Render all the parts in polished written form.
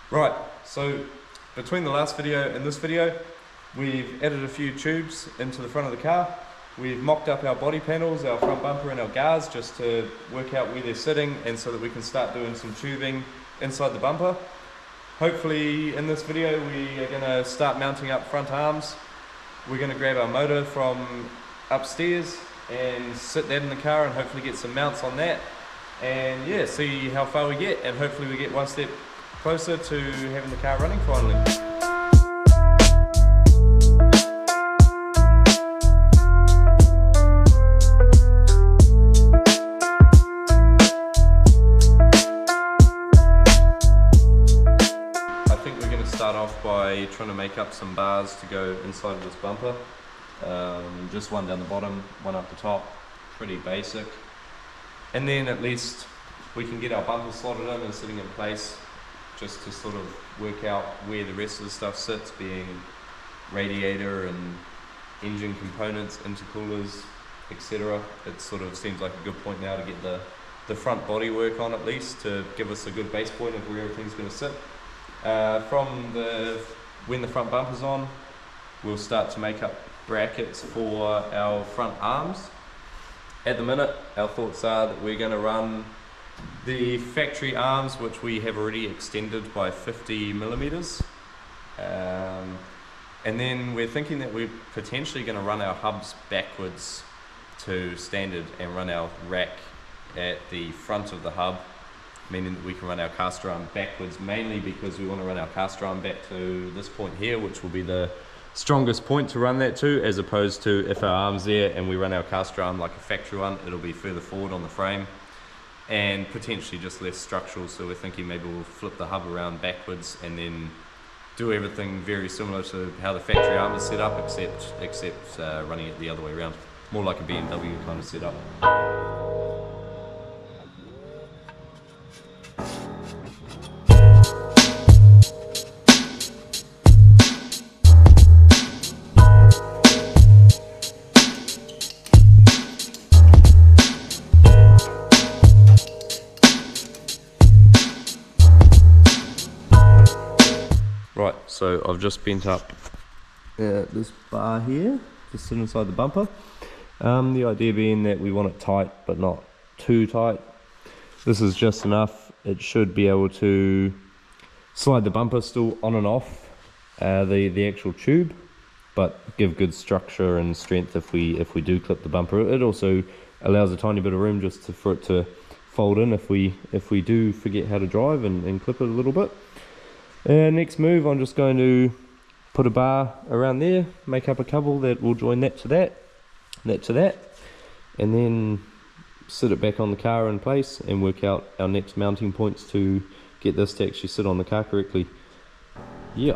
Right, so between the last video and this video, we've added a few tubes into the front of the car. We've mocked up our body panels, our front bumper and our guards just to work out where they're sitting and so that we can start doing some tubing inside the bumper. Hopefully in this video we are going to start mounting up front arms. We're going to grab our motor from upstairs and sit that in the car and hopefully get some mounts on that. And yeah, see how far we get, and hopefully we get one step closer to having the car running finally. I think we're going to start off by trying to make up some bars to go inside of this bumper. Just one down the bottom, one up the top, pretty basic. And then at least we can get our bumper slotted in and sitting in place, just to sort of work out where the rest of the stuff sits, being radiator and engine components, intercoolers, etc. It sort of seems like a good point now to get the front body work on, at least to give us a good base point of where everything's going to sit. When the front bumper's on, we'll start to make up brackets for our front arms. At the minute, our thoughts are that we're going to run the factory arms, which we have already extended by 50 millimeters. And then we're thinking that we're potentially going to run our hubs backwards to standard and run our rack at the front of the hub, meaning that we can run our caster arm backwards, mainly because we want to run our caster arm back to this point here, which will be the strongest point to run that to, as opposed to if our arm's there and we run our caster arm like a factory one, it'll be further forward on the frame and potentially just less structural. So we're thinking maybe we'll flip the hub around backwards and then do everything very similar to how the factory arm is set up, except running it the other way around, more like a BMW kind of setup. Right, so I've just bent up this bar here, just sit inside the bumper. The idea being that we want it tight, but not too tight. This is just enough. It should be able to slide the bumper still on and off the actual tube, but give good structure and strength if we do clip the bumper. It also allows a tiny bit of room just for it to fold in if we do forget how to drive and clip it a little bit. Next move, I'm just going to put a bar around there, make up a couple that will join that to that, and then sit it back on the car in place and work out our next mounting points to get this to actually sit on the car correctly. Yeah.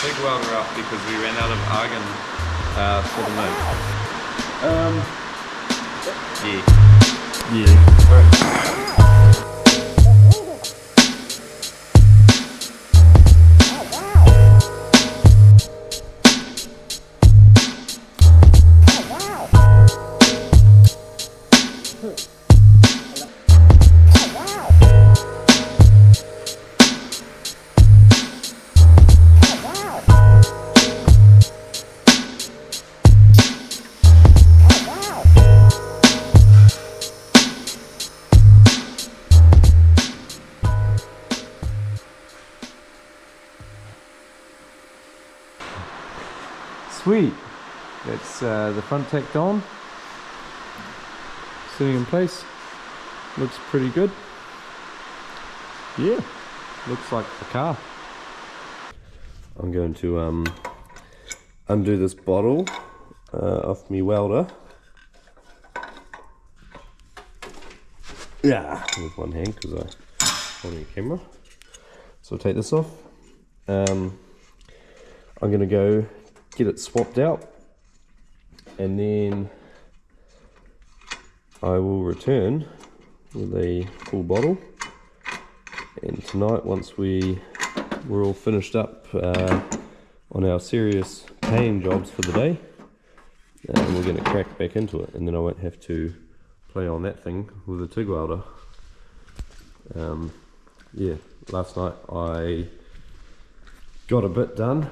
TIG welder up because we ran out of argon for the motor. Yeah. Right. Sweet. That's the front tacked on. Sitting in place. Looks pretty good. Yeah, looks like the car. I'm going to undo this bottle off me welder. Yeah, with one hand because I'm holding a camera. So I'll take this off. I'm going to go get it swapped out, and then I will return with a full bottle. And tonight, once we're all finished up on our serious paying jobs for the day, we're going to crack back into it, and then I won't have to play on that thing with a TIG welder. Yeah, last night I got a bit done.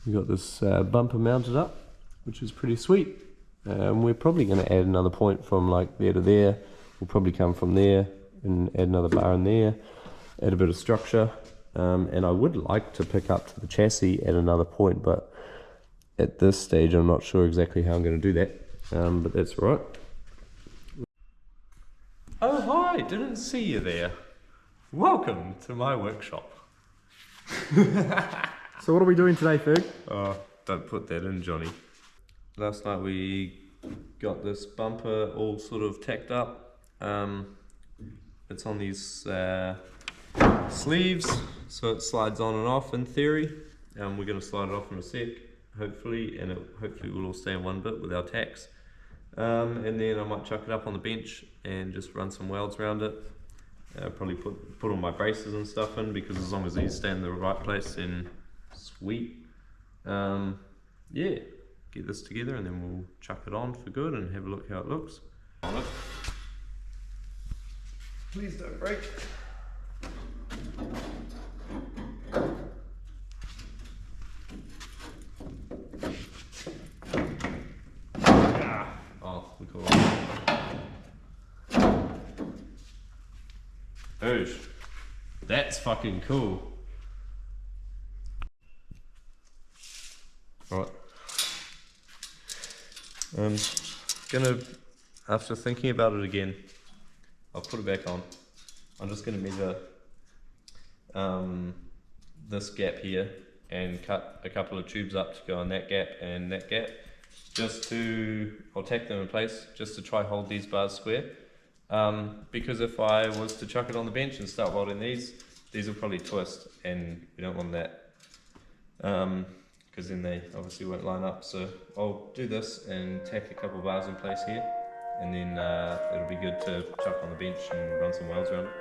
We got this bumper mounted up, which is pretty sweet. We're probably going to add another point from like there to there. We'll probably come from there and add another bar in there, add a bit of structure, and I would like to pick up to the chassis at another point, but at this stage I'm not sure exactly how I'm going to do that, but that's all right. Oh hi, didn't see you there. Welcome to my workshop. So what are we doing today, Ferg? Oh, don't put that in, Johnny. Last night we got this bumper all sort of tacked up. It's on these sleeves, so it slides on and off in theory. We're going to slide it off in a sec, hopefully, and it hopefully will all stay in one bit with our tacks. And then I might chuck it up on the bench and just run some welds around it. Probably put all my braces and stuff in, because as long as these stay in the right place, then sweet. Yeah, get this together and then we'll chuck it on for good and have a look how it looks. On it. Please don't break. Oh, we call it. Oosh. That's fucking cool. Alright. Gonna, after thinking about it again, I'll put it back on. I'm just gonna measure this gap here and cut a couple of tubes up to go on that gap and that gap. I'll tack them in place just to try hold these bars square. Because if I was to chuck it on the bench and start welding these will probably twist, and we don't want that. Because then they obviously won't line up. So I'll do this and tack a couple of bars in place here, and then it'll be good to chuck on the bench and run some welds around it.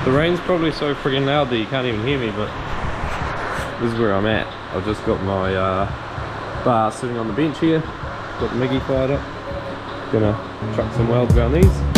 The rain's probably so friggin' loud that you can't even hear me, but this is where I'm at. I've just got my bar sitting on the bench here, got the Miggy fired up, gonna chuck some welds around these.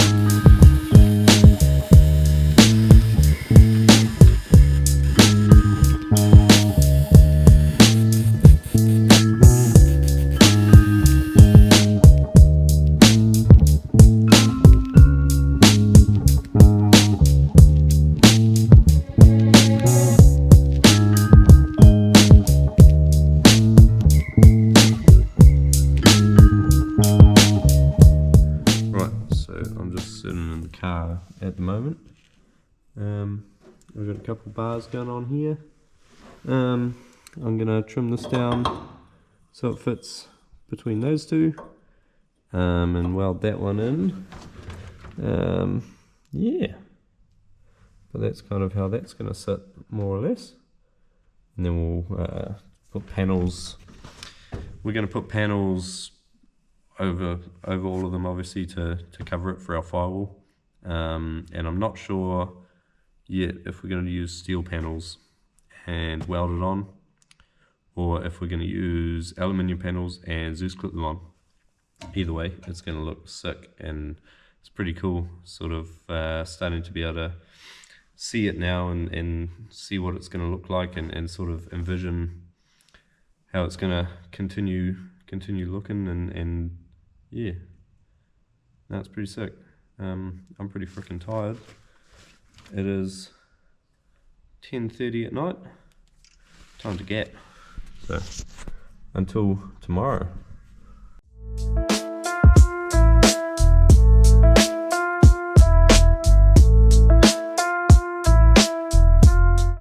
Car at the moment. We've got a couple bars going on here. I'm gonna trim this down so it fits between those two, and weld that one in. Yeah, but that's kind of how that's gonna sit, more or less. And then we'll put panels. We're gonna put panels over all of them, obviously, to cover it for our firewall. And I'm not sure yet if we're going to use steel panels and weld it on, or if we're going to use aluminium panels and Zeus clip them on. Either way, it's going to look sick, and it's pretty cool, sort of starting to be able to see it now and see what it's going to look like, and sort of envision how it's going to continue looking, and yeah, that's pretty sick. I'm pretty freaking tired. It is 10:30 at night, time to get. So until tomorrow.